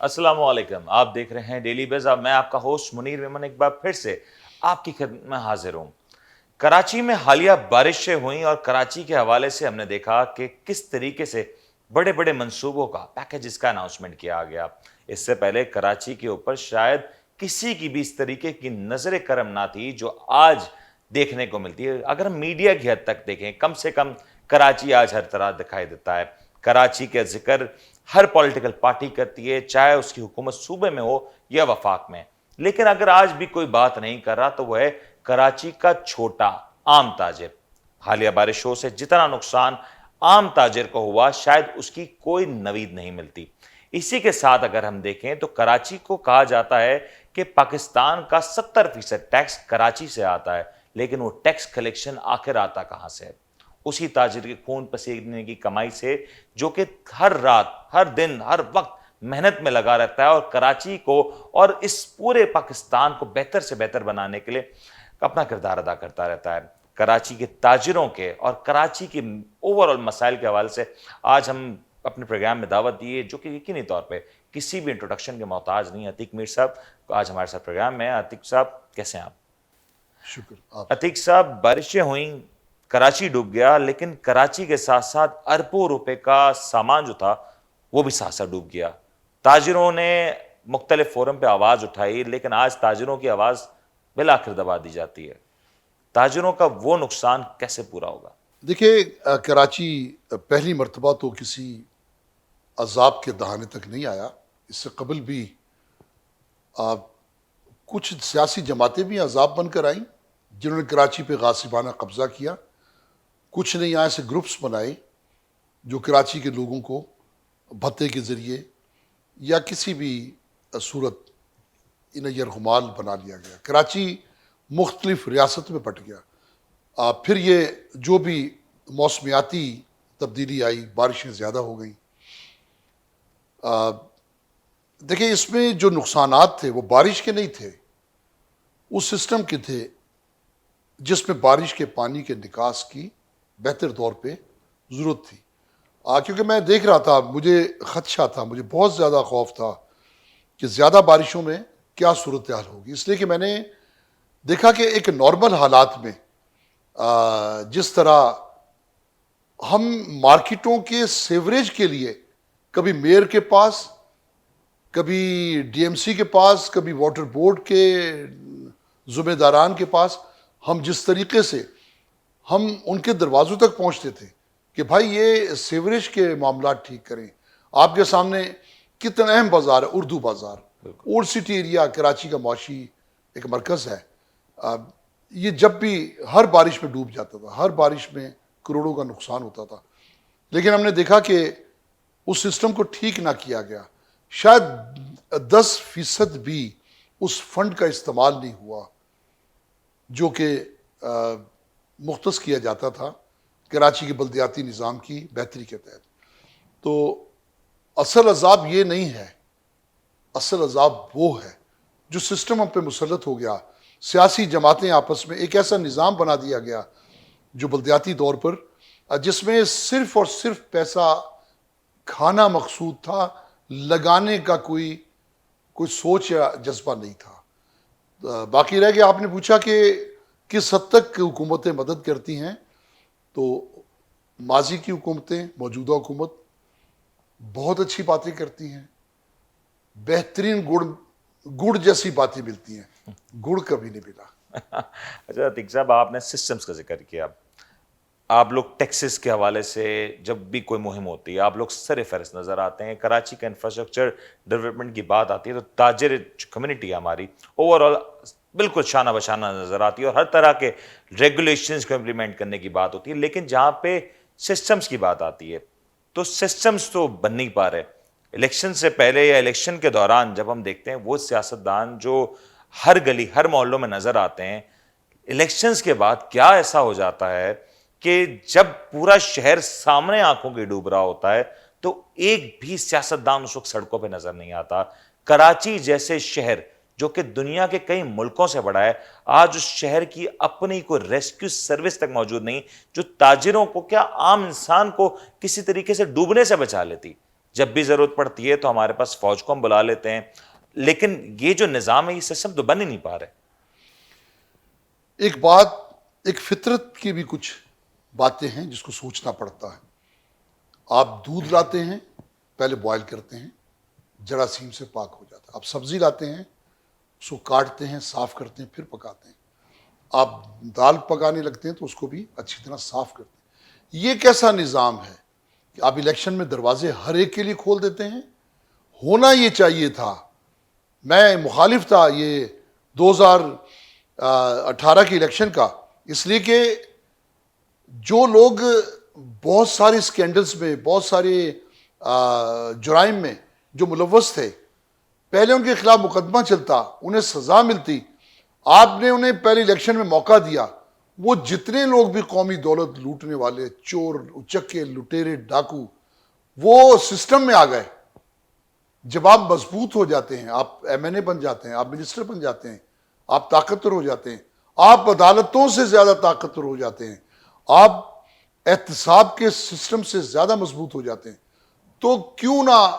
السلام علیکم، آپ دیکھ رہے ہیں ڈیلی بز۔ میں آپ کا ہوسٹ منیر میمن ایک بار پھر سے آپ کی خدمت میں حاضر ہوں۔ کراچی میں حالیہ بارشیں ہوئیں اور کراچی کے حوالے سے ہم نے دیکھا کہ کس طریقے سے بڑے بڑے منصوبوں کا پیکیجز کا اناؤنسمنٹ کیا گیا۔ اس سے پہلے کراچی کے اوپر شاید کسی کی بھی اس طریقے کی نظر کرم نہ تھی جو آج دیکھنے کو ملتی ہے۔ اگر ہم میڈیا کی حد تک دیکھیں، کم سے کم کراچی آج ہر طرح دکھائی دیتا ہے۔ کراچی کا ذکر ہر پولیٹیکل پارٹی کرتی ہے، چاہے اس کی حکومت صوبے میں ہو یا وفاق میں۔ لیکن اگر آج بھی کوئی بات نہیں کر رہا تو وہ ہے کراچی کا چھوٹا عام تاجر۔ حالیہ بارشوں سے جتنا نقصان عام تاجر کو ہوا، شاید اس کی کوئی نوید نہیں ملتی۔ اسی کے ساتھ اگر ہم دیکھیں تو کراچی کو کہا جاتا ہے کہ پاکستان کا 70% ٹیکس کراچی سے آتا ہے، لیکن وہ ٹیکس کلیکشن آخر آتا کہاں سے ہے؟ اسی تاجر کے خون پسینے کی کمائی سے، جو کہ ہر رات، ہر دن، ہر وقت محنت میں لگا رہتا ہے اور کراچی کو اور اس پورے پاکستان کو بہتر سے بہتر بنانے کے لیے اپنا کردار ادا کرتا رہتا ہے۔ کراچی کے تاجروں کے اور کراچی کے اوورآل مسائل کے حوالے سے آج ہم اپنے پروگرام میں دعوت دیے، جو کہ یقینی طور پہ کسی بھی انٹروڈکشن کے محتاج نہیں۔ عتیق میر صاحب آج ہمارے ساتھ پروگرام میں۔ عتیق صاحب کیسے ہیں آپ؟ شکر عتیق صاحب، بارشیں ہوئیں، کراچی ڈوب گیا، لیکن کراچی کے ساتھ ساتھ اربوں روپے کا سامان جو تھا وہ بھی ساتھ ساتھ ڈوب گیا۔ تاجروں نے مختلف فورم پہ آواز اٹھائی، لیکن آج تاجروں کی آواز بالآخر دبا دی جاتی ہے۔ تاجروں کا وہ نقصان کیسے پورا ہوگا؟ دیکھیے، کراچی پہلی مرتبہ تو کسی عذاب کے دہانے تک نہیں آیا۔ اس سے قبل بھی کچھ سیاسی جماعتیں بھی عذاب بن کر آئیں جنہوں نے کراچی پہ غاصبانہ قبضہ کیا۔ کچھ نے یہاں سے گروپس بنائے جو کراچی کے لوگوں کو بھتے کے ذریعے یا کسی بھی صورت انہیں یرغمال بنا لیا گیا۔ کراچی مختلف ریاست میں بٹ گیا۔ پھر یہ جو بھی موسمیاتی تبدیلی آئی، بارشیں زیادہ ہو گئیں۔ دیکھیں، اس میں جو نقصانات تھے وہ بارش کے نہیں تھے، اس سسٹم کے تھے جس میں بارش کے پانی کے نکاس کی بہتر طور پہ ضرورت تھی۔ کیونکہ میں دیکھ رہا تھا، مجھے خدشہ تھا، مجھے بہت زیادہ خوف تھا کہ زیادہ بارشوں میں کیا صورتحال ہوگی، اس لیے کہ میں نے دیکھا کہ ایک نارمل حالات میں جس طرح ہم مارکیٹوں کے سیوریج کے لیے کبھی میئر کے پاس، کبھی ڈی ایم سی کے پاس، کبھی واٹر بورڈ کے ذمہ داران کے پاس، ہم جس طریقے سے ہم ان کے دروازوں تک پہنچتے تھے کہ بھائی یہ سیوریج کے معاملات ٹھیک کریں۔ آپ کے سامنے کتنا اہم بازار ہے، اردو بازار، اولڈ سٹی ایریا کراچی کا معاشی ایک مرکز ہے۔ یہ جب بھی ہر بارش میں ڈوب جاتا تھا، ہر بارش میں کروڑوں کا نقصان ہوتا تھا، لیکن ہم نے دیکھا کہ اس سسٹم کو ٹھیک نہ کیا گیا۔ شاید 10% بھی اس فنڈ کا استعمال نہیں ہوا جو کہ مختص کیا جاتا تھا کراچی کے بلدیاتی نظام کی بہتری کے تحت۔ تو اصل عذاب یہ نہیں ہے، اصل عذاب وہ ہے جو سسٹم ہم پہ مسلط ہو گیا۔ سیاسی جماعتیں آپس میں ایک ایسا نظام بنا دیا گیا جو بلدیاتی طور پر، جس میں صرف اور صرف پیسہ کھانا مقصود تھا، لگانے کا کوئی سوچ یا جذبہ نہیں تھا۔ باقی رہ گیا، آپ نے پوچھا کہ کس حد تک حکومتیں مدد کرتی ہیں، تو ماضی کی حکومتیں، موجودہ حکومت بہت اچھی باتیں کرتی ہیں، بہترین گڑ جیسی باتیں ملتی ہیں، گڑ کبھی نہیں ملا۔ اچھا عتیق صاحب، آپ نے سسٹمز کا ذکر کیا۔ آپ لوگ ٹیکسز کے حوالے سے جب بھی کوئی مہم ہوتی ہے، آپ لوگ سر فہرست نظر آتے ہیں۔ کراچی کا انفراسٹرکچر ڈیولپمنٹ کی بات آتی ہے تو تاجر کمیونٹی ہماری اوورآل بالکل شانہ بشانہ نظر آتی ہے، اور ہر طرح کے ریگولیشنز کو امپلیمنٹ کرنے کی بات ہوتی ہے۔ لیکن جہاں پہ سسٹمز کی بات آتی ہے تو سسٹمز تو بن نہیں پا رہے۔ الیکشن سے پہلے یا الیکشن کے دوران جب ہم دیکھتے ہیں وہ سیاستدان جو ہر گلی، ہر محلوں میں نظر آتے ہیں، الیکشنز کے بعد کیا ایسا ہو جاتا ہے کہ جب پورا شہر سامنے آنکھوں کے ڈوب رہا ہوتا ہے تو ایک بھی سیاستدان اس وقت سڑکوں پہ نظر نہیں آتا۔ کراچی جیسے شہر جو کہ دنیا کے کئی ملکوں سے بڑا ہے، آج اس شہر کی اپنی کوئی ریسکیو سروس تک موجود نہیں جو تاجروں کو، کیا عام انسان کو کسی طریقے سے ڈوبنے سے بچا لیتی۔ جب بھی ضرورت پڑتی ہے تو ہمارے پاس فوج کو ہم بلا لیتے ہیں, لیکن یہ جو نظام ہے, یہ سسٹم تو بن ہی نہیں پا رہے. ایک بات, ایک فطرت کی بھی کچھ باتیں ہیں جس کو سوچنا پڑتا ہے. آپ دودھ لاتے ہیں, پہلے بوائل کرتے ہیں, جراثیم سے پاک ہو جاتا ہے. آپ سبزی لاتے ہیں, اس کو کاٹتے ہیں, صاف کرتے ہیں, پھر پکاتے ہیں. آپ دال پکانے لگتے ہیں تو اس کو بھی اچھی طرح صاف کرتے ہیں. یہ کیسا نظام ہے کہ آپ الیکشن میں دروازے ہر ایک کے لیے کھول دیتے ہیں؟ ہونا یہ چاہیے تھا. میں مخالف تھا یہ 2018 کی الیکشن کا, اس لیے کہ جو لوگ بہت سارے اسکینڈلز میں, بہت سارے جرائم میں جو ملوث تھے, پہلے ان کے خلاف مقدمہ چلتا, انہیں سزا ملتی. آپ نے انہیں پہلے الیکشن میں موقع دیا. وہ جتنے لوگ بھی قومی دولت لوٹنے والے, چور, اچکے, لٹیرے, ڈاکو, وہ سسٹم میں آ گئے. جب آپ مضبوط ہو جاتے ہیں, آپ ایم این اے بن جاتے ہیں, آپ منسٹر بن جاتے ہیں, آپ طاقتور ہو جاتے ہیں, آپ عدالتوں سے زیادہ طاقتور ہو جاتے ہیں, آپ احتساب کے سسٹم سے زیادہ مضبوط ہو جاتے ہیں, تو کیوں نہ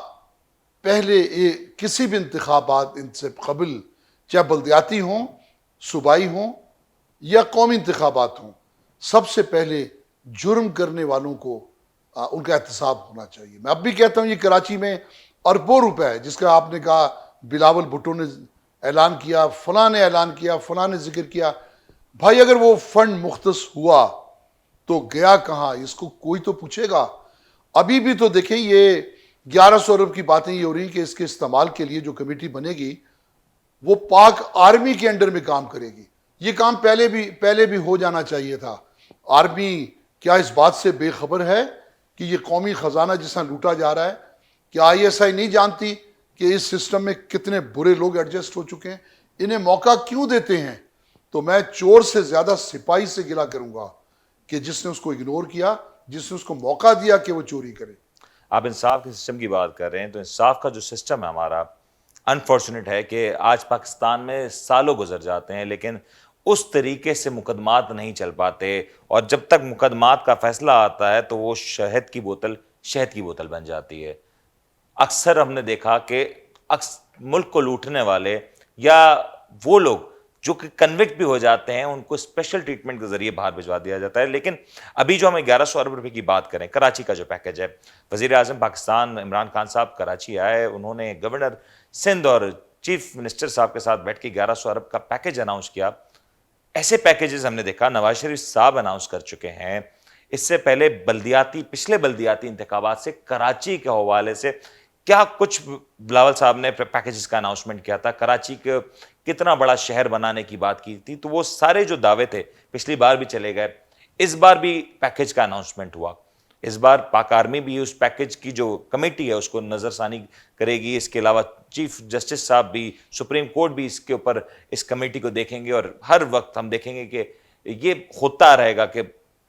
پہلے کسی بھی انتخابات ان سے قبل, چاہے بلدیاتی ہوں, صوبائی ہوں یا قومی انتخابات ہوں, سب سے پہلے جرم کرنے والوں کو ان کا احتساب ہونا چاہیے. میں اب بھی کہتا ہوں, یہ کراچی میں اربوں روپے ہے, جس کا آپ نے کہا بلاول بھٹو نے اعلان کیا, فلاں نے اعلان کیا, فلاں نے ذکر کیا. بھائی اگر وہ فنڈ مختص ہوا تو گیا کہاں, اس کو کوئی تو پوچھے گا. ابھی بھی تو دیکھیں, یہ 1100 ارب کی باتیں یہ ہو رہی ہیں کہ اس کے استعمال کے لیے جو کمیٹی بنے گی وہ پاک آرمی کے انڈر میں کام کرے گی. یہ کام پہلے بھی ہو جانا چاہیے تھا. آرمی کیا اس بات سے بے خبر ہے کہ یہ قومی خزانہ جس طرح لوٹا جا رہا ہے؟ کیا آئی ایس آئی نہیں جانتی کہ اس سسٹم میں کتنے برے لوگ ایڈجسٹ ہو چکے ہیں؟ انہیں موقع کیوں دیتے ہیں؟ تو میں چور سے زیادہ سپاہی سے گلہ کروں گا کہ جس نے اس کو اگنور کیا, جس نے اس کو موقع دیا کہ وہ چوری کرے. آپ انصاف کے سسٹم کی بات کر رہے ہیں, تو انصاف کا جو سسٹم ہے ہمارا, انفارچونیٹ ہے کہ آج پاکستان میں سالوں گزر جاتے ہیں لیکن اس طریقے سے مقدمات نہیں چل پاتے, اور جب تک مقدمات کا فیصلہ آتا ہے تو وہ شہد کی بوتل بن جاتی ہے. اکثر ہم نے دیکھا کہ ملک کو لوٹنے والے یا وہ لوگ جو کہ کنوکٹ بھی ہو جاتے ہیں, ان کو اسپیشل ٹریٹمنٹ کے ذریعے باہر بھجوا دیا جاتا ہے. لیکن ابھی جو ہم 1100 ارب روپے کی بات کریں, کراچی کا جو پیکج ہے, وزیر اعظم پاکستان عمران خان صاحب کراچی آئے, انہوں نے گورنر سندھ اور چیف منسٹر صاحب کے ساتھ بیٹھ کے 1100 ارب کا پیکج اناؤنس کیا. ایسے پیکیجز ہم نے دیکھا نواز شریف صاحب اناؤنس کر چکے ہیں. اس سے پہلے پچھلے بلدیاتی انتخابات سے کراچی کے حوالے سے کیا کچھ بلاول صاحب نے پیکیجز کا اناؤنسمنٹ کیا تھا, کراچی کے کتنا بڑا شہر بنانے کی بات کی تھی, تو وہ سارے جو دعوے تھے پچھلی بار بھی چلے گئے. اس بار بھی پیکیج کا اناؤنسمنٹ ہوا. اس بار پاک آرمی بھی اس پیکیج کی جو کمیٹی ہے اس کو نظر ثانی کرے گی. اس کے علاوہ چیف جسٹس صاحب بھی, سپریم کورٹ بھی اس کے اوپر اس کمیٹی کو دیکھیں گے, اور ہر وقت ہم دیکھیں گے کہ یہ ہوتا رہے گا کہ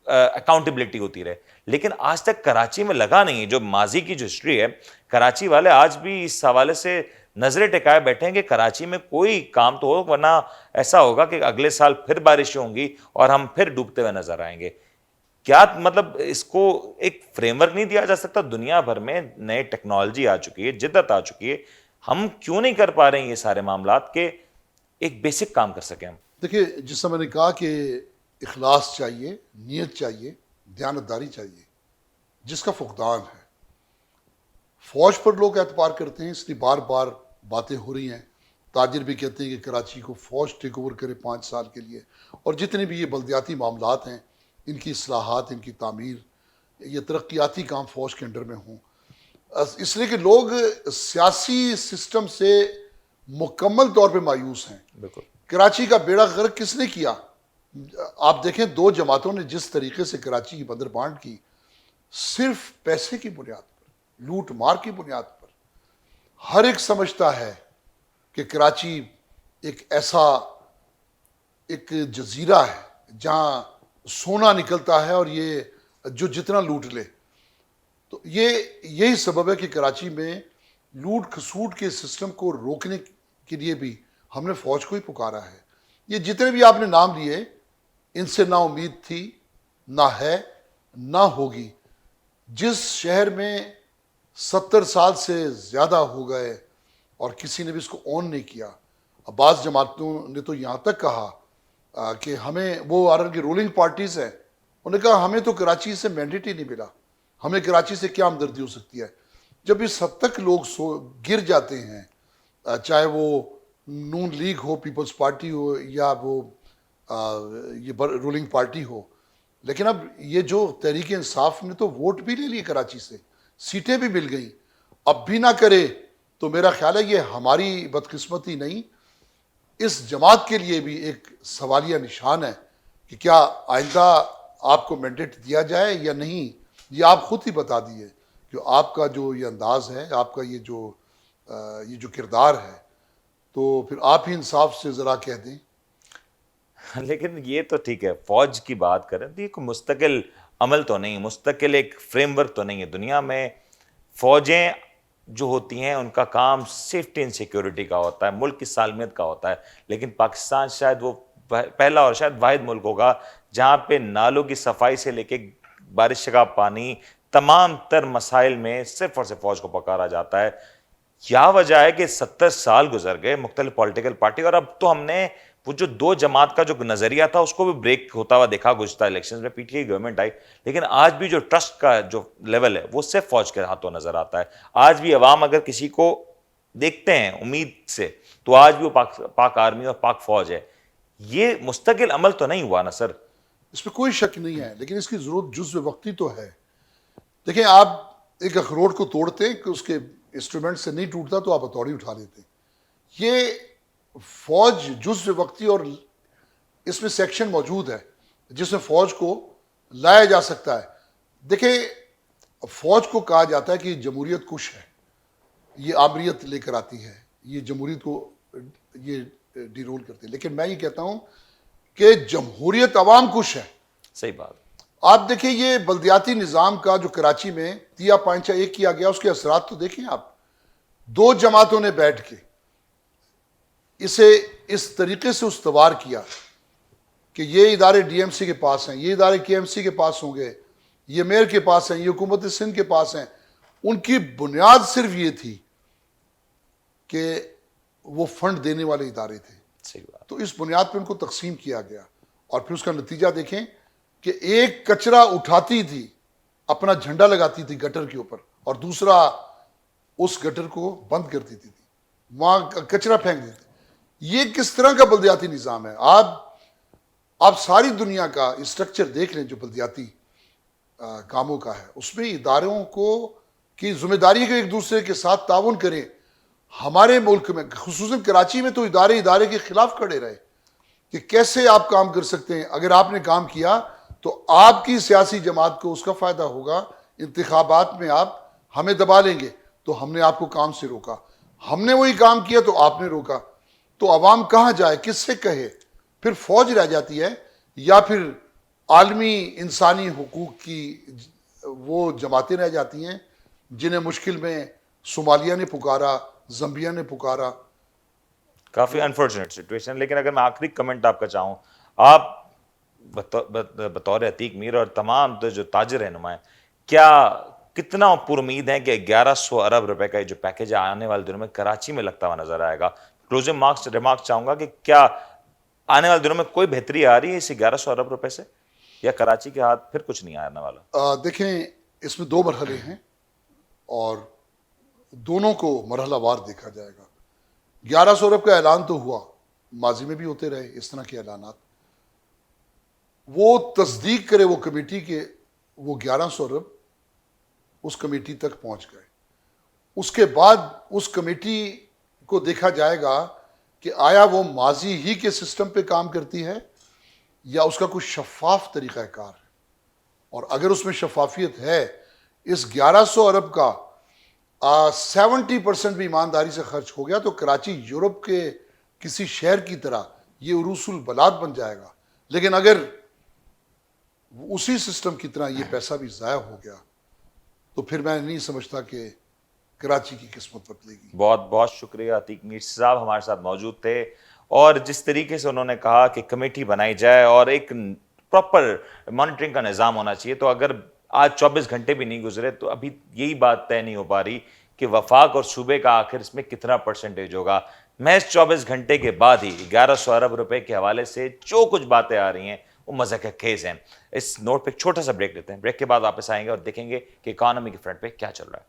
اکاؤنٹیبلٹی ہوتی رہے. لیکن آج تک کراچی میں لگا نہیں ہے. جو ماضی کی جو ہسٹری ہے, کراچی والے آج بھی اس حوالے سے نظریں ٹکائے بیٹھے ہیں کہ کراچی میں کوئی کام تو ہو, ورنہ ایسا ہوگا کہ اگلے سال پھر بارشیں ہوں گی اور ہم پھر ڈوبتے ہوئے نظر آئیں گے. کیا مطلب اس کو ایک فریم ورک نہیں دیا جا سکتا؟ دنیا بھر میں نئے ٹیکنالوجی آ چکی ہے, جدت آ چکی ہے, ہم کیوں نہیں کر پا رہے ہیں یہ سارے معاملات کہ ایک بیسک کام کر سکیں ہم؟ دیکھیے, جس سے میں نے کہا کہ اخلاص چاہیے, نیت چاہیے, دیانتداری چاہیے, جس کا فقدان ہے. فوج پر لوگ اعتبار کرتے ہیں, اس لیے بار بار باتیں ہو رہی ہیں. تاجر بھی کہتے ہیں کہ کراچی کو فوج ٹیک اوور کرے 5 سال کے لیے, اور جتنے بھی یہ بلدیاتی معاملات ہیں ان کی اصلاحات, ان کی تعمیر, یہ ترقیاتی کام فوج کے انڈر میں ہوں. اس لیے کہ لوگ سیاسی سسٹم سے مکمل طور پہ مایوس ہیں. بالکل. کراچی کا بیڑا غرق کس نے کیا؟ آپ دیکھیں 2 جماعتوں نے جس طریقے سے کراچی کی بندر بانٹ کی, صرف پیسے کی بنیاد پر, لوٹ مار کی بنیاد پر. ہر ایک سمجھتا ہے کہ کراچی ایک ایسا ایک جزیرہ ہے جہاں سونا نکلتا ہے اور یہ جو جتنا لوٹ لے. تو یہی سبب ہے کہ کراچی میں لوٹ کھسوٹ کے سسٹم کو روکنے کے لیے بھی ہم نے فوج کو ہی پکارا ہے. یہ جتنے بھی آپ نے نام لیے, ان سے نہ امید تھی, نہ ہے, نہ ہوگی. جس شہر میں 70 سال سے زیادہ ہو گئے اور کسی نے بھی اس کو آن نہیں کیا. اب بعض جماعتوں نے تو یہاں تک کہا کہ ہمیں، وہ آرن کی رولنگ پارٹیز ہیں، انہوں نے کہا ہمیں تو کراچی سے مینڈیٹ ہی نہیں ملا، ہمیں کراچی سے کیا ہمدردی ہو سکتی ہے. جب اس حد تک لوگ گر جاتے ہیں، چاہے وہ نون لیگ ہو، پیپلز پارٹی ہو، یا وہ یہ رولنگ پارٹی ہو. لیکن اب یہ جو تحریک انصاف نے تو ووٹ بھی لے لیے کراچی سے، سیٹیں بھی مل گئیں، اب بھی نہ کرے تو میرا خیال ہے یہ ہماری بدقسمتی نہیں، اس جماعت کے لیے بھی ایک سوالیہ نشان ہے کہ کیا آئندہ آپ کو مینڈیٹ دیا جائے یا نہیں. یہ آپ خود ہی بتا دیے کہ آپ کا جو یہ انداز ہے، آپ کا یہ جو کردار ہے، تو پھر آپ ہی انصاف سے ذرا کہہ دیں. لیکن یہ تو ٹھیک ہے، فوج کی بات کریں تو یہ کوئی مستقل عمل تو نہیں، مستقل ایک فریم ورک تو نہیں ہے. دنیا میں فوجیں جو ہوتی ہیں ان کا کام سیفٹی اینڈ سیکیورٹی کا ہوتا ہے، ملک کی سالمیت کا ہوتا ہے. لیکن پاکستان شاید وہ پہلا اور شاید واحد ملک ہوگا جہاں پہ نالوں کی صفائی سے لے کے بارش کا پانی، تمام تر مسائل میں صرف اور صرف فوج کو پکارا جاتا ہے. کیا وجہ ہے کہ 70 سال گزر گئے مختلف پولیٹیکل پارٹی، اور اب تو ہم نے وہ جو دو جماعت کا جو نظریہ تھا اس کو بھی بریک ہوتا ہوا دیکھا گزشتہ الیکشنز میں. پی ٹی آئی گورنمنٹ آئی، لیکن آج بھی جو ٹرسٹ کا جو لیول ہے وہ صرف فوج کے ہاتھوں نظر آتا ہے. آج بھی عوام اگر کسی کو دیکھتے ہیں امید سے تو آج بھی وہ پاک آرمی اور پاک فوج ہے. یہ مستقل عمل تو نہیں ہوا نا سر؟ اس میں کوئی شک نہیں ہے، لیکن اس کی ضرورت جزو وقتی تو ہے. دیکھیں، آپ ایک اخروٹ کو توڑتے کہ اس کے انسٹرومنٹ سے نہیں ٹوٹتا تو آپ ہتھوڑی اٹھا لیتے. یہ فوج جزو وقتی، اور اس میں سیکشن موجود ہے جس میں فوج کو لایا جا سکتا ہے. دیکھیں، فوج کو کہا جاتا ہے کہ جمہوریت کش ہے، یہ آمریت لے کر آتی ہے، یہ جمہوریت کو یہ ڈی رول کرتی ہے. لیکن میں یہ کہتا ہوں کہ جمہوریت عوام کش ہے. صحیح بات. آپ دیکھیں، یہ بلدیاتی نظام کا جو کراچی میں تیا پانچا ایک کیا گیا، اس کے اثرات تو دیکھیں آپ. دو جماعتوں نے بیٹھ کے اسے اس طریقے سے استوار کیا کہ یہ ادارے ڈی ایم سی کے پاس ہیں، یہ ادارے کے ایم سی کے پاس ہوں گے، یہ میئر کے پاس ہیں، یہ حکومت سندھ کے پاس ہیں. ان کی بنیاد صرف یہ تھی کہ وہ فنڈ دینے والے ادارے تھے. صحیح بات. تو اس بنیاد پہ ان کو تقسیم کیا گیا، اور پھر اس کا نتیجہ دیکھیں کہ ایک کچرا اٹھاتی تھی، اپنا جھنڈا لگاتی تھی گٹر کے اوپر، اور دوسرا اس گٹر کو بند کر دیتی تھی، وہاں کچرا پھینک دیتی. یہ کس طرح کا بلدیاتی نظام ہے؟ آپ ساری دنیا کا اسٹرکچر دیکھ لیں جو بلدیاتی کاموں کا ہے، اس میں اداروں کی ذمہ داری ہے کہ ایک دوسرے کے ساتھ تعاون کریں. ہمارے ملک میں خصوصاً کراچی میں تو ادارے کے خلاف کھڑے رہے کہ کیسے آپ کام کر سکتے ہیں. اگر آپ نے کام کیا تو آپ کی سیاسی جماعت کو اس کا فائدہ ہوگا، انتخابات میں آپ ہمیں دبا لیں گے، تو ہم نے آپ کو کام سے روکا. ہم نے وہی کام کیا تو آپ نے روکا. تو عوام کہاں جائے، کس سے کہے؟ پھر فوج رہ جاتی ہے، یا پھر عالمی انسانی حقوق کی وہ جماعتیں رہ جاتی ہیں جنہیں مشکل میں صومالیہ نے پکارا، زمبیا نے پکارا. کافی انفارچونیٹ سچویشن. لیکن اگر میں آخری کمنٹ آپ کا چاہوں، آپ بطور عتیق میر اور تمام جو تاجر رہنما ہیں، کتنا پر امید ہے کہ 1100 ارب روپے کا جو پیکیج آنے والے دنوں میں کراچی میں لگتا ہوا نظر آئے گا؟ کلوزنگ ریمارکس چاہوں گا کہ کیا آنے والے دنوں میں کوئی بہتری آ رہی ہے اس 1100 ارب روپے سے، یا کراچی کے ہاتھ پھر کچھ نہیں آنے والا؟ دیکھیں، اس میں دو مرحلے ہیں اور دونوں کو مرحلہ وار دیکھا جائے گا. 1100 ارب کا اعلان تو ہوا، ماضی میں بھی ہوتے رہے اس طرح کے اعلانات. وہ تصدیق کرے وہ کمیٹی کے وہ 1100 ارب اس کمیٹی تک پہنچ گئے. اس کے بعد اس کمیٹی کو دیکھا جائے گا کہ آیا وہ ماضی ہی کے سسٹم پہ کام کرتی ہے یا اس کا کوئی شفاف طریقہ کار ہے. اور اگر اس میں شفافیت ہے، اس 1100 ارب کا 70% بھی ایمانداری سے خرچ ہو گیا تو کراچی یورپ کے کسی شہر کی طرح یہ عروس البلاد بن جائے گا. لیکن اگر اسی سسٹم کی طرح یہ پیسہ بھی ضائع ہو گیا تو پھر میں نہیں سمجھتا کہ کراچی کی قسمت بدلے گی. بہت بہت شکریہ عتیق میر صاحب، ہمارے ساتھ موجود تھے، اور جس طریقے سے انہوں نے کہا کہ کمیٹی بنائی جائے اور ایک پراپر مانیٹرنگ کا نظام ہونا چاہیے. تو اگر آج 24 گھنٹے بھی نہیں گزرے تو ابھی یہی بات طے نہیں ہو پا رہی کہ وفاق اور صوبے کا آخر اس میں کتنا پرسنٹیج ہوگا. محض 24 گھنٹے کے بعد ہی 1100 ارب روپے کے حوالے سے جو کچھ باتیں آ رہی ہیں وہ مضحکہ خیز ہیں. اس نوٹ پہ ایک چھوٹا سا بریک لیتے ہیں. بریک کے بعد واپس آئیں گے اور دیکھیں گے کہ اکانومی کے فرنٹ پہ کیا چل رہا ہے.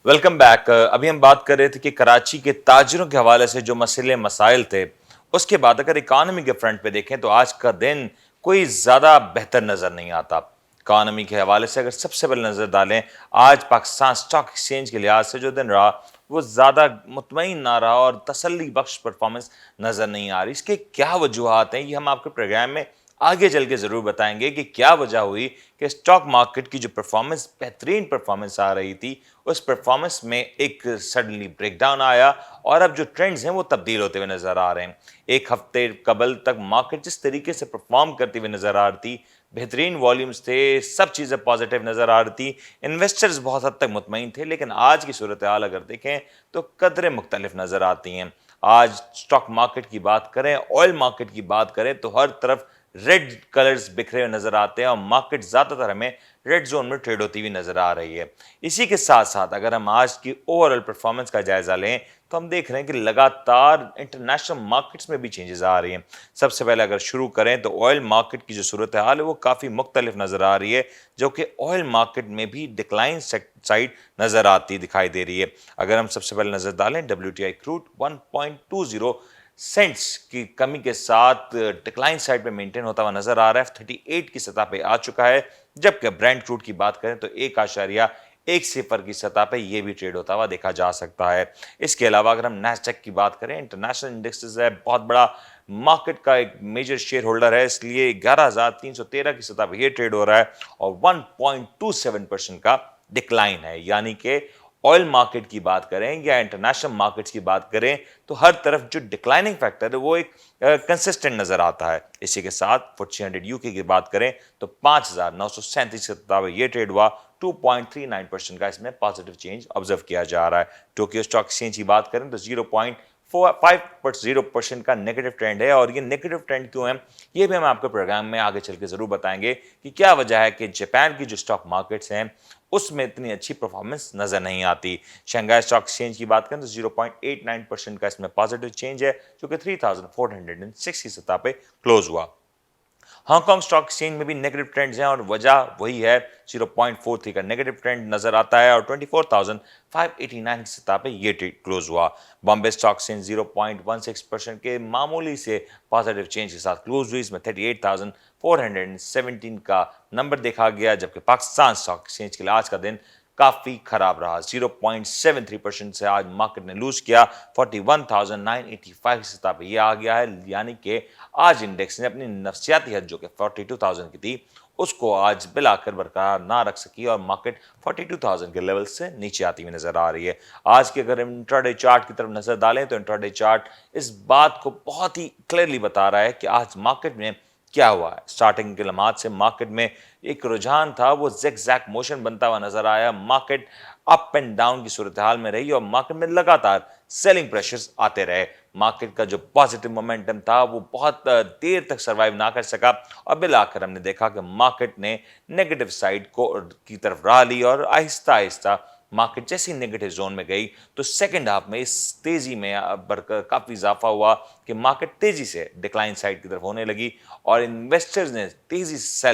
Welcome back. ابھی ہم بات کر رہے تھے کہ کراچی کے تاجروں کے حوالے سے جو مسئلے مسائل تھے اس کے بعد اگر اکانومی کے فرنٹ پہ دیکھیں تو آج کا دن کوئی زیادہ بہتر نظر نہیں آتا. اکانومی کے حوالے سے اگر سب سے پہلے نظر ڈالیں آج پاکستان اسٹاک ایکسچینج کے لحاظ سے جو دن رہا وہ زیادہ مطمئن نہ رہا اور تسلی بخش پرفارمنس نظر نہیں آ رہی. اس کے کیا وجوہات ہیں یہ ہم آپ کے پروگرام میں آگے چل کے ضرور بتائیں گے کہ کیا وجہ ہوئی کہ اسٹاک مارکیٹ کی جو پرفارمنس بہترین پرفارمنس آ رہی تھی اس پرفارمنس میں ایک سڈنلی بریک ڈاؤن آیا اور اب جو ٹرینڈز ہیں وہ تبدیل ہوتے ہوئے نظر آ رہے ہیں. ایک ہفتے قبل تک مارکیٹ جس طریقے سے پرفارم کرتی ہوئی نظر آ رہی تھی, بہترین والیومز تھے, سب چیزیں پازیٹیو نظر آ رہی تھی, انویسٹرز بہت حد تک مطمئن تھے, لیکن آج کی صورتحال اگر دیکھیں تو قدریں مختلف نظر آتی ہیں. آج اسٹاک مارکیٹ کی بات کریں, آئل مارکیٹ کی بات کریں تو ہر طرف ریڈ کلرز بکھرے ہوئے نظر آتے ہیں اور مارکیٹ زیادہ تر ہمیں ریڈ زون میں ٹریڈ ہوتی ہوئی نظر آ رہی ہے. اسی کے ساتھ ساتھ اگر ہم آج کی اوور آل پرفارمنس کا جائزہ لیں تو ہم دیکھ رہے ہیں کہ لگاتار انٹرنیشنل مارکیٹس میں بھی چینجز آ رہی ہیں. سب سے پہلے اگر شروع کریں تو آئل مارکیٹ کی جو صورتحال ہے وہ کافی مختلف نظر آ رہی ہے, جو کہ آئل مارکیٹ میں بھی ڈکلائن سائڈ نظر آتی دکھائی دے رہی ہے. اگر ہم سب سے پہلے نظر ڈالیں WTI کروڈ 1.20 سینٹس کی کمی کے ساتھ ڈکلائن سائڈ پہ مینٹین ہوتا ہوا نظر آ رہا ہے, 38 کی سطح پہ آ چکا ہے. جبکہ برینٹ کروڈ کی بات کریں تو 1.10 کی سطح پہ یہ بھی ٹریڈ ہوتا ہوا دیکھا جا سکتا ہے. اس کے علاوہ اگر ہم نیسڈیک کی بات کریں, انٹرنیشنل انڈیکسز ہے, بہت بڑا مارکیٹ کا ایک میجر شیئر ہولڈر ہے, اس لیے 11,313 کی سطح پہ یہ ٹریڈ ہو رہا ہے اور 1.27% کا ڈکلائن ہے. یعنی کہ آئل مارکیٹ کی بات کریں یا انٹرنیشنل مارکیٹس کی بات کریں تو ہر طرف جو ڈکلائننگ فیکٹر ہے وہ ایک کنسسٹنٹ نظر آتا ہے. اسی کے ساتھ FTSE 100 UK کی بات کریں تو 5,937 سے یہ ٹریڈ ہوا, 2.39% کا اس میں پازیٹیو چینج آبزرو کیا جا رہا ہے. ٹوکیو اسٹاک ایکسچینج کی بات کریں تو 0.50% کا نیگیٹو ٹرینڈ ہے. اور یہ نیگیٹو ٹرینڈ کیوں ہے یہ بھی ہم آپ کے پروگرام میں آگے چل کے ضرور بتائیں گے کہ کیا وجہ ہے کہ جاپان کی جو اسٹاک مارکیٹس ہیں اس میں اتنی اچھی پرفارمنس نظر نہیں آتی. شنگھائی اسٹاک ایکسچینج کی بات کریں تو 0.89% کا اس میں پازیٹیو چینج ہے, جو کہ 3,406 کی سطح پہ کلوز ہوا. ہانگ کانگ اسٹاک ایکسچینج میں بھی نیگیٹو ٹرینڈز ہیں اور وجہ وہی ہے, 0.43 کا نیگیٹو ٹرینڈ نظر آتا ہے اور 24,589 کی سطح پہ یہ ٹریڈ کلوز ہوا. بامبے اسٹاک ایکسچینج 0.16% کے معمولی سے پازیٹیو چینج کے ساتھ کلوز ہوئی, اس میں 38,417 کا نمبر دیکھا گیا. جبکہ پاکستان اسٹاک ایکسچینج کے لیے آج کا دن کافی خراب رہا, 0.73% سے آج مارکیٹ نے لوز کیا, 41,985 کی سطح پہ یہ آ گیا ہے. یعنی کہ آج انڈیکس نے اپنی نفسیاتی حد جو کہ 42,000 کی تھی اس کو آج بلا کر برقرار نہ رکھ سکی اور مارکیٹ 42,000 کے لیول سے نیچے آتی ہوئی نظر آ رہی ہے. آج کے اگر انٹراڈے چارٹ کی طرف نظر ڈالیں تو انٹراڈے چارٹ اس بات کو بہت ہی کلیئرلی بتا رہا ہے کہ آج مارکیٹ میں کیا ہوا ہے. سٹارٹنگ کے لمحات سے مارکیٹ میں ایک رجحان تھا, وہ زیگ زیگ موشن بنتا ہوا نظر آیا. مارکیٹ اپ اینڈ ڈاؤن کی صورتحال میں رہی اور مارکیٹ میں لگاتار سیلنگ پریشرز آتے رہے. مارکیٹ کا جو پازیٹیو مومنٹم تھا وہ بہت دیر تک سروائیو نہ کر سکا اور بالآخر ہم نے دیکھا کہ مارکیٹ نے نیگیٹو سائڈ کی طرف راہ لی اور آہستہ آہستہ مارکیٹ جیسی نیگیٹو زون میں گئی تو سیکنڈ ہاف میں اس تیزی میں کافی اضافہ ہوا کہ مارکیٹ تیزی سے ڈکلائن سائڈ کی طرف ہونے لگی اور انویسٹرز نے تیزی سے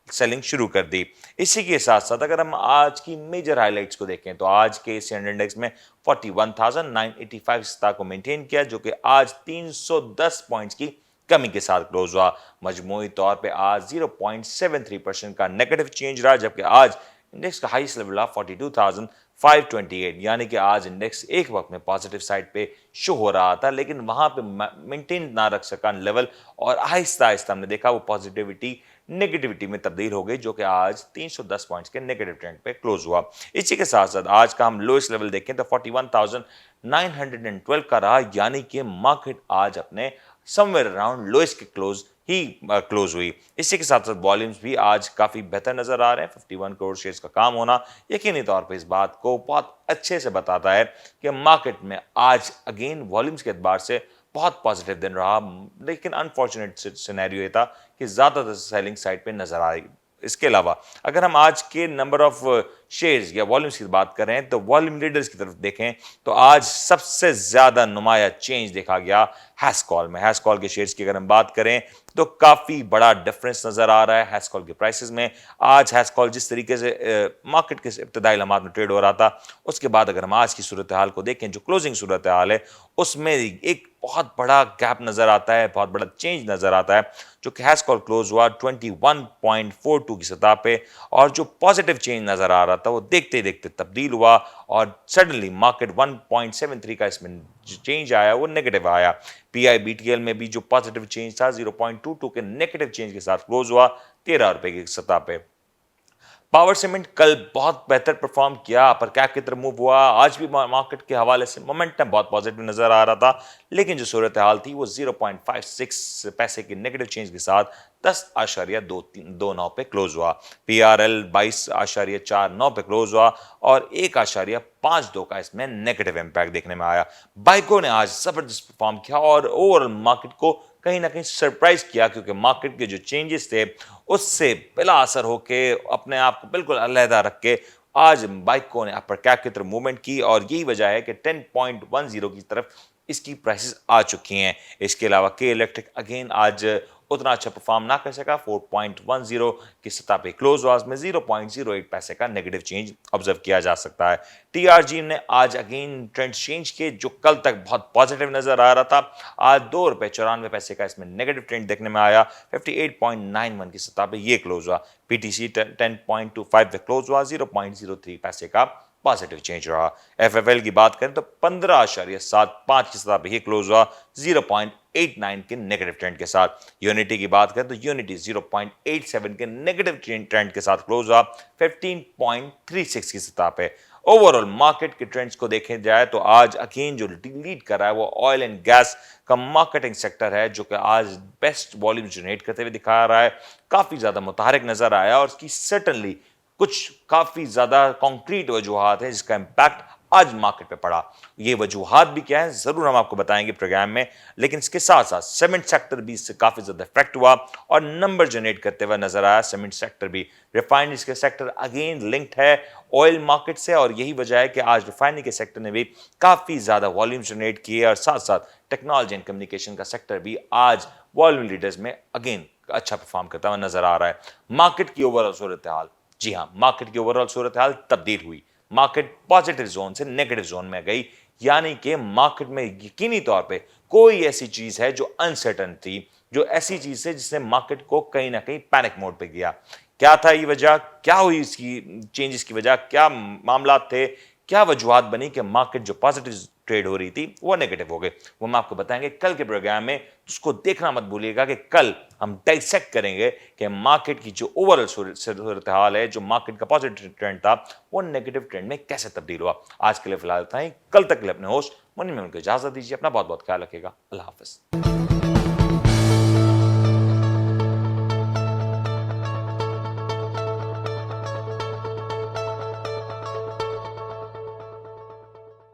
سیلنگ شروع کر دی. اسی کے ساتھ ساتھ اگر ہم آج کی میجر ہائی لائٹس کو دیکھیں تو آج کے ایشین انڈیکس میں 41,985 سطح کو مینٹین کیا, جو کہ آج 310 پوائنٹس کی کمی کے ساتھ کلوز ہوا. مجموعی طور پہ آج 0.73% کا نیگیٹو چینج رہا, جبکہ آج انڈیکس کا ہائیسٹ لیول رہا 42,528. یعنی کہ آج انڈیکس ایک وقت میں پازیٹیو سائڈ پہ شو ہو رہا تھا لیکن وہاں پہ مینٹین نہ رکھ سکا لیول اور آہستہ آہستہ ہم نے دیکھا وہ پازیٹیوٹی نیگیٹیوٹی میں تبدیل ہو گئی, جو کہ آج 310 پوائنٹس کے نیگیٹو ٹرینڈ پہ کلوز ہوا. اسی کے ساتھ ساتھ آج کا ہم لوئسٹ لیول دیکھیں تو 41,912 کا رہا, یعنی کہ مارکیٹ آج اپنے سم ویئر اراؤنڈ لوئسٹ کے کلوز ہی کلوز ہوئی. اسی کے ساتھ ساتھ ولیومز بھی آج کافی بہتر نظر آ رہے ہیں. 51 کروڑ شیئرز کا کام ہونا یقینی طور پہ اس بات کو بہت اچھے سے بتاتا ہے کہ مارکیٹ میں آج اگین والیومز کے اعتبار سے بہت پازیٹیو دن رہا. لیکن انفارچونیٹ سینیریو یہ تھا کہ زیادہ تر سیلنگ سائڈ پہ نظر آئی. اس کے علاوہ اگر ہم آج کے نمبر آف شیئرز یا والیومز کی بات کریں تو والیوم لیڈرز کی طرف دیکھیں تو آج سب سے زیادہ نمایاں چینج دیکھا گیا ہیس کال میں. ہیس کال کے شیئرز کی اگر ہم بات کریں تو کافی بڑا ڈفرنس نظر آ رہا ہے ہیس کال کے پرائسز میں. آج ہیس کال جس طریقے سے مارکیٹ کے ابتدائی لمحات میں ٹریڈ ہو رہا تھا اس کے بعد اگر ہم آج کی صورتحال کو دیکھیں جو کلوزنگ صورتحال ہے اس میں ایک بہت بڑا گیپ نظر آتا ہے, بہت بڑا چینج نظر آتا ہے جو کہ ہیس کال کلوز ہوا 21.42 کی سطح پہ, اور جو پازیٹیو چینج نظر آ رہا تھا وہ دیکھتے دیکھتے تبدیل ہوا اور سڈنلی مارکیٹ 1.73 کا اس میں چینج آیا وہ نیگیٹو آیا. پی آئی بی ٹی ایل میں بھی جو پازیٹیو چینج تھا 0.22 کے نیگیٹو چینج کے ساتھ کلوز ہوا 13 روپے کی سطح پہ. پاور سیمنٹ کل بہت بہتر پرفارم کیا, اپر کیپ کی طرف موو ہوا. آج بھی مارکیٹ کے حوالے سے مومنٹم بہت پازیٹیو نظر آ رہا تھا, لیکن جو صورتحال تھی وہ 0.56 پیسے کی نیگیٹو چینج کے ساتھ 10.29 پہ کلوز ہوا. پی آر ایل 22.49 پہ کلوز ہوا اور 1.52 کا اس میں نیگیٹو امپیکٹ دیکھنے میں آیا. بائیکو نے آج زبردست پرفارم کیا اور اوور آل مارکیٹ کو کہیں نہ کہیں سرپرائز کیا, کیونکہ مارکیٹ کے جو چینجز تھے اس سے بلا اثر ہو کے اپنے آپ کو بالکل علیحدہ رکھ کے آج بائیکو نے اپر کیپ کی طرف موومنٹ کی, اور یہی وجہ ہے کہ 10.10 کی طرف اس کی پرائسز آ چکی ہیں. اس کے علاوہ کے الیکٹرک اگین آج اتنا اچھا پرفارم نہ کر سکا, 4.10 کی سطح پہ کلوز ہوا, اس میں 0.08 پیسے کا نیگیٹو چینج آبزرو کیا جا سکتا ہے. ٹی آر جی نے آج اگین ٹرینڈ چینج کیے, جو کل تک بہت پازیٹیو نظر آ رہا تھا آج 2 روپے 94 پیسے کا اس میں نیگیٹو ٹرینڈ دیکھنے میں آیا. 58.91 کی سطح پہ یہ کلوز ہوا. پی ٹی سی 10.25 پہ کلوز ہوا, 0.03 پیسے کا پازیٹیو چینج رہا. ایف ایف ایل کی بات کریں تو 15.75 کی سطح پہ یہ کلوز ہوا 0.89 کے نیگیٹو ٹرینڈ کے ساتھ. یونٹی کی بات کریں تو یونٹی 0.87 کے نیگیٹو ٹرینڈ کے ساتھ کلوز ہوا 15.36 کی سطح پہ. اوور آل مارکیٹ کے ٹرینڈز کو دیکھیں جائے تو آج اگین جو لیڈ کر رہا ہے وہ آئل اینڈ گیس کا مارکیٹنگ سیکٹر ہے, جو کہ آج بیسٹ والیوم جنریٹ کرتے ہوئے دکھا رہا ہے. کافی زیادہ متحرک نظر آیا اور اس کی سرٹنلی کچھ کافی زیادہ کانکریٹ وجوہات ہیں جس کا امپیکٹ آج مارکیٹ پہ پڑا. یہ وجوہات بھی کیا ہیں ضرور ہم آپ کو بتائیں گے پروگرام میں, لیکن اس کے ساتھ ساتھ سیمنٹ سیکٹر بھی اس سے کافی زیادہ افیکٹ ہوا اور نمبر جنریٹ کرتے ہوئے نظر آیا. سیمنٹ سیکٹر بھی, ریفائنریز کے سیکٹر اگین لنکڈ ہے آئل مارکیٹ سے, اور یہی وجہ ہے کہ آج ریفائنری کے سیکٹر نے بھی کافی زیادہ والیوم جنریٹ کیے, اور ساتھ ساتھ ٹیکنالوجی اینڈ کمیونیکیشن کا سیکٹر بھی آج والیوم لیڈرز میں اگین اچھا پرفارم کرتا ہوا نظر آ رہا ہے. مارکیٹ کی اوور آل صورتحال, جی ہاں مارکیٹ کی اوور آل صورتحال تبدیل ہوئی. مارکیٹ پازیٹیو زون سے نیگیٹو زون میں گئی, یعنی کہ مارکیٹ میں یقینی طور پہ کوئی ایسی چیز ہے جو انسرٹن تھی, جو ایسی چیز ہے جس نے مارکیٹ کو کہیں نہ کہیں پینک موڈ پہ گیا. کیا تھا یہ وجہ, کیا ہوئی اس کی چینجز کی وجہ, کیا معاملات تھے, کیا وجوہات بنی کہ مارکیٹ جو پازیٹیو ٹریڈ ہو رہی تھی وہ نیگیٹو ہو گئی, وہ ہم آپ کو بتائیں گے کل کے پروگرام میں. اس کو دیکھنا مت بھولیے گا کہ کل ہم ڈائسیکٹ کریں گے کہ مارکیٹ کی جو اوور آل صورتحال ہے, جو مارکیٹ کا پازیٹیو ٹرینڈ تھا وہ نیگیٹو ٹرینڈ میں کیسے تبدیل ہوا. آج کے لیے فی الحال تھا, کل تک کے لیے اپنے ہوسٹ منیر میمن کو اجازت دیجیے. اپنا بہت بہت خیال رکھیے گا. اللہ حافظ.